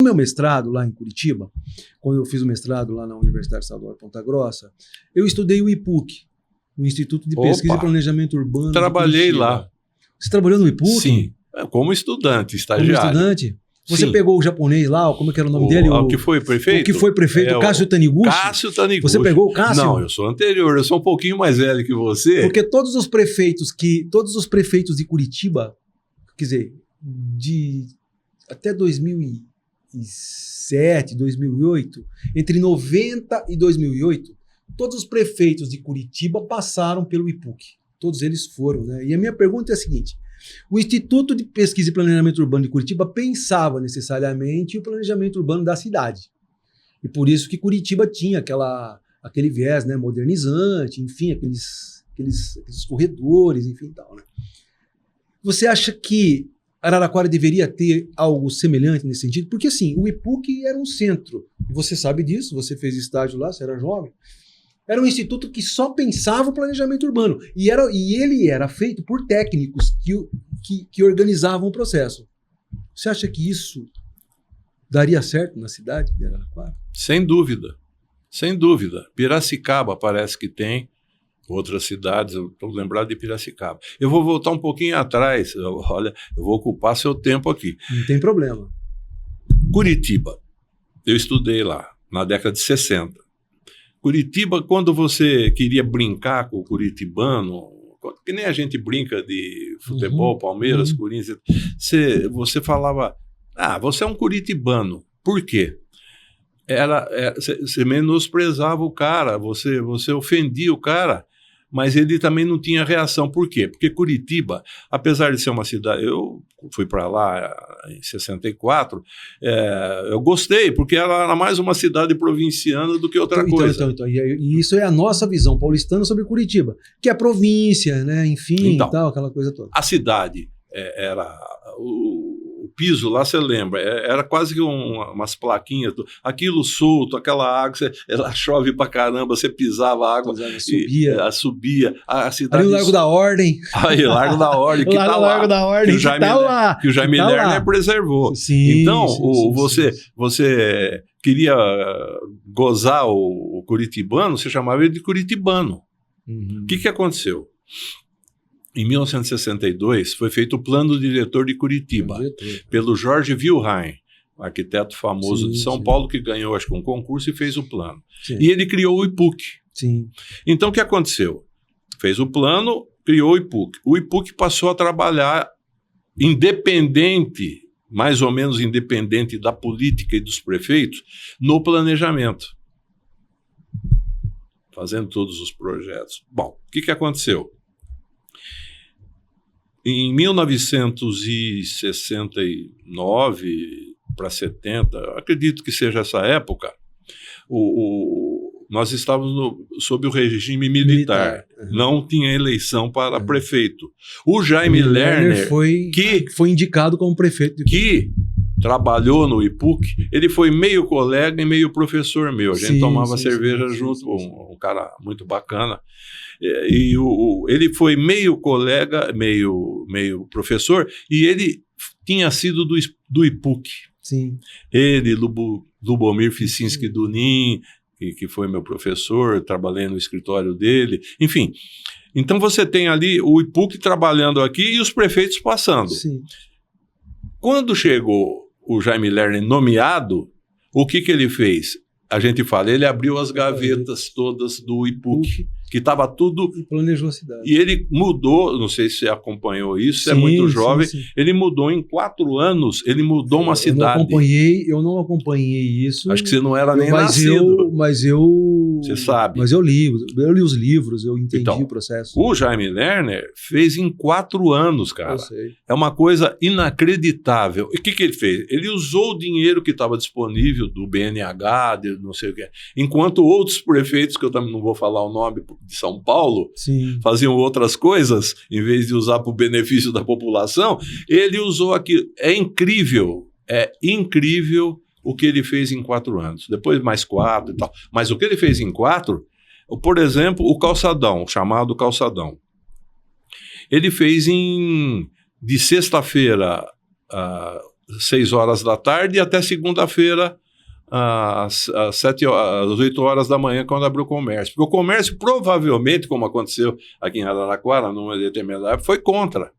No meu mestrado lá em Curitiba, quando eu fiz o mestrado lá na Universidade Estadual de Ponta Grossa, eu estudei o IPUC, o Instituto de Pesquisa e Planejamento Urbano. Trabalhei lá. Você trabalhou no IPUC? Sim, como estudante, estagiário. Como estudante? Você Sim. pegou o japonês lá, como é que era o nome dele? O que foi prefeito? O que foi prefeito, Cássio Taniguchi? Cássio Taniguchi. Você pegou o Cássio? Não, eu sou anterior, eu sou um pouquinho mais velho que você. Porque todos os prefeitos de Curitiba, quer dizer, até 2007, 2008, entre 90 e 2008, todos os prefeitos de Curitiba passaram pelo IPUC. Todos eles foram, né? E a minha pergunta é a seguinte: o Instituto de Pesquisa e Planejamento Urbano de Curitiba pensava necessariamente o planejamento urbano da cidade. E por isso que Curitiba tinha aquele viés, né, modernizante, enfim, aqueles corredores, enfim, tal, né? Você acha que Araraquara deveria ter algo semelhante nesse sentido? Porque, assim, o IPUC era um centro, e você sabe disso, você fez estágio lá, você era jovem. Era um instituto que só pensava o planejamento urbano. E ele era feito por técnicos que organizavam o processo. Você acha que isso daria certo na cidade de Araraquara? Sem dúvida. Sem dúvida. Piracicaba parece que tem. Outras cidades, eu estou lembrado de Piracicaba. Eu vou voltar um pouquinho atrás. Eu vou ocupar seu tempo aqui. Não tem problema. Curitiba. Eu estudei lá, na década de 60. Curitiba, quando você queria brincar com o curitibano, que nem a gente brinca de futebol, Palmeiras, Corinthians, você falava, você é um curitibano. Por quê? Você menosprezava o cara, você ofendia o cara, mas ele também não tinha reação. Por quê? Porque Curitiba, apesar de ser uma cidade... Eu fui para lá em 64, eu gostei, porque ela era mais uma cidade provinciana do que outra coisa. E isso é a nossa visão paulistana sobre Curitiba, que é a província, né? Enfim, e tal, aquela coisa toda. A cidade era... O piso lá, você lembra, era quase que umas plaquinhas, aquilo solto, aquela água, ela chove pra caramba, você pisava a água, subia. A cidade... Ali o Largo da Ordem. Aí, Largo da Ordem, que tá lá. Largo da Ordem, que tá lá. Que o Jaime Lerner preservou. Sim, então, sim. Você queria gozar o curitibano, você chamava ele de curitibano. O que aconteceu? Em 1962, foi feito o Plano Diretor de Curitiba, pelo Jorge Wilhelm, um arquiteto famoso de São Paulo, que ganhou, acho que, um concurso e fez o plano. Sim. E ele criou o IPUC. Sim. Então, o que aconteceu? Fez o plano, criou o IPUC. O IPUC passou a trabalhar independente, mais ou menos independente da política e dos prefeitos, no planejamento. Fazendo todos os projetos. Bom, o que aconteceu? Em 1969 para 70, acredito que seja essa época, nós estávamos sob o regime militar. Não tinha eleição para prefeito. O Jaime Lerner, que foi indicado como prefeito. Que trabalhou no IPUC, ele foi meio colega e meio professor meu. A gente tomava cerveja junto, um cara muito bacana. E ele foi meio colega, meio professor, e ele tinha sido do IPUC. Sim. Ele, Lubomir Ficinski Dunin, que foi meu professor, trabalhei no escritório dele, enfim. Então você tem ali o IPUC trabalhando aqui e os prefeitos passando. Sim. Quando chegou o Jaime Lerner nomeado, o que ele fez? A gente fala, ele abriu as gavetas todas do IPUC, que estava tudo... E planejou a cidade. E ele mudou, não sei se você acompanhou isso, você é muito jovem, ele mudou em 4 anos, ele mudou uma cidade. Eu não acompanhei isso. Acho que você não era nem nascido. Você sabe. Mas eu li os livros, eu entendi o processo. O Jaime Lerner fez em 4 anos, cara. Eu sei. É uma coisa inacreditável. E o que ele fez? Ele usou o dinheiro que estava disponível do BNH, de não sei o que, enquanto outros prefeitos, que eu também não vou falar o nome, de São Paulo, faziam outras coisas, em vez de usar para o benefício da população, ele usou aquilo. É incrível o que ele fez em 4 anos. Depois mais 4 e tal. Mas o que ele fez em 4, por exemplo, o calçadão, chamado calçadão. Ele fez de sexta-feira, 6 horas da tarde e até segunda-feira, às 8 horas da manhã, quando abriu o comércio. Porque o comércio, provavelmente, como aconteceu aqui em Araraquara, numa determinada época, foi contra.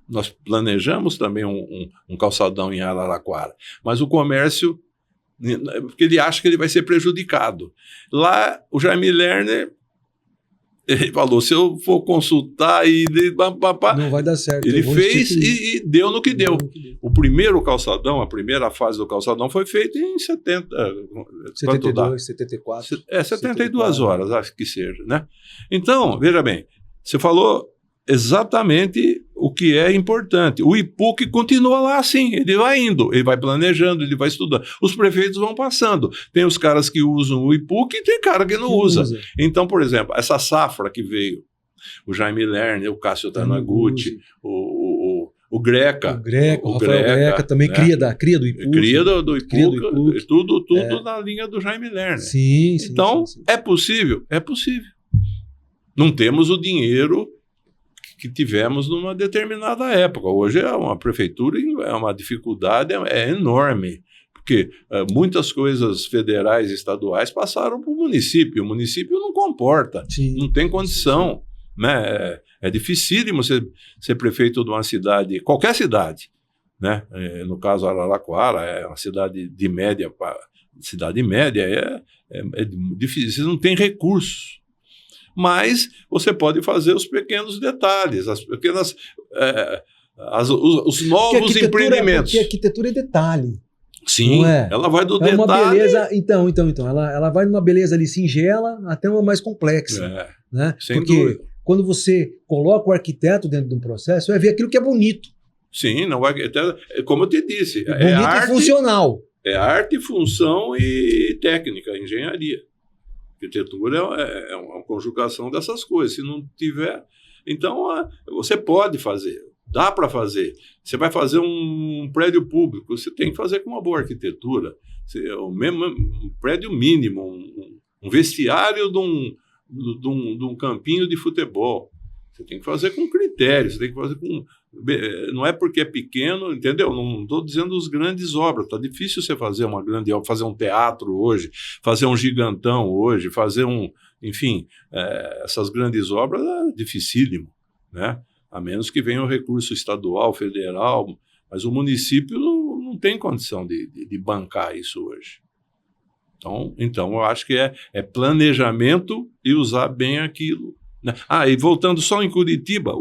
Nós planejamos também um calçadão em Araraquara, mas o comércio, porque ele acha que ele vai ser prejudicado. Lá, o Jaime Lerner, ele falou, se eu for consultar e... Não vai dar certo. Ele fez e deu no que deu. O primeiro calçadão, a primeira fase do calçadão foi feita em 72, 74. 72 horas, acho que seja, né? Então, veja bem, você falou exatamente o que é importante. O IPUC continua lá assim, ele vai indo, ele vai planejando, ele vai estudando. Os prefeitos vão passando. Tem os caras que usam o IPUC e tem cara que não usa. Então, por exemplo, essa safra que veio, o Jaime Lerner, o Cássio Taniguchi, o Greca. O Rafael Greca também, né? cria do IPUC. Cria do IPUC, tudo na linha do Jaime Lerner. Sim, então, é possível? É possível. Não temos o dinheiro que tivemos numa determinada época. Hoje é uma prefeitura, é uma dificuldade enorme, porque muitas coisas federais e estaduais passaram para o município não comporta, não tem condição, né? É dificílimo ser prefeito de uma cidade, qualquer cidade, né? No caso Araraquara, é uma cidade de média, é difícil, você não tem recursos. Mas você pode fazer os pequenos detalhes, as pequenas, os novos empreendimentos. Porque a arquitetura é detalhe. Sim, não é? Ela vai do detalhe. Uma beleza, então, ela vai numa beleza ali singela até uma mais complexa. Né? Porque dúvida. Quando você coloca o arquiteto dentro de um processo, vai ver aquilo que é bonito. Sim, não vai, como eu te disse, bonito e funcional. É arte, função e técnica, engenharia. Arquitetura é uma conjugação dessas coisas. Se não tiver, então você pode fazer, dá para fazer. Você vai fazer um prédio público, você tem que fazer com uma boa arquitetura. Um prédio mínimo, um vestiário de um campinho de futebol. Você tem que fazer com critério, você tem que fazer com... Não é porque é pequeno, entendeu? Não estou dizendo as grandes obras. Está difícil você fazer uma grande obra, fazer um teatro hoje, fazer um gigantão hoje, fazer enfim, essas grandes obras é dificílimo, né? A menos que venha o recurso estadual, federal, mas o município não tem condição de bancar isso hoje. Então eu acho que é planejamento e usar bem aquilo. E voltando só em Curitiba,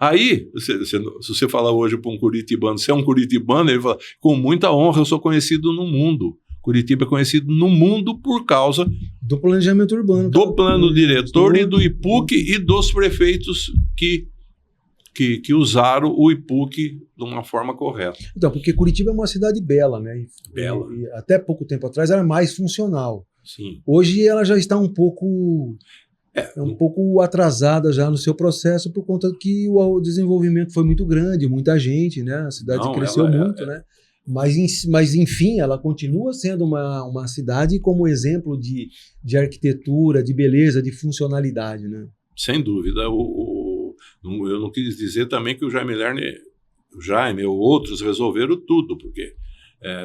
aí, se você falar hoje para um curitibano, você é um curitibano, ele fala, com muita honra, eu sou conhecido no mundo. Curitiba é conhecido no mundo por causa do planejamento urbano. Do plano diretor e do IPUC e dos prefeitos que usaram o IPUC de uma forma correta. Então, porque Curitiba é uma cidade bela, né? Bela. E até pouco tempo atrás era mais funcional. Sim. Hoje ela já está um pouco atrasada já no seu processo por conta que o desenvolvimento foi muito grande, muita gente, né? A cidade cresceu muito, né? Mas, enfim, ela continua sendo uma cidade como exemplo de arquitetura, de beleza, de funcionalidade, né? Sem dúvida. Eu não quis dizer também que o Jaime Lerner, ou outros resolveram tudo, porque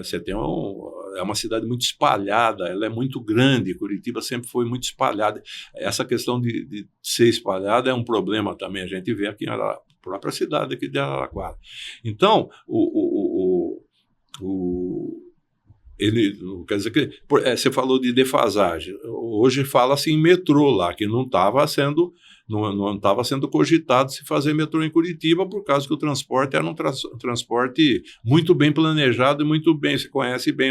você tem é uma cidade muito espalhada, ela é muito grande, Curitiba sempre foi muito espalhada. Essa questão de ser espalhada é um problema também, a gente vê aqui na própria cidade aqui de Araraquara. Então, quer dizer que você falou de defasagem, hoje fala-se em metrô lá, que não estava sendo cogitado se fazer metrô em Curitiba, por causa que o transporte era um transporte muito bem planejado e muito bem, você conhece bem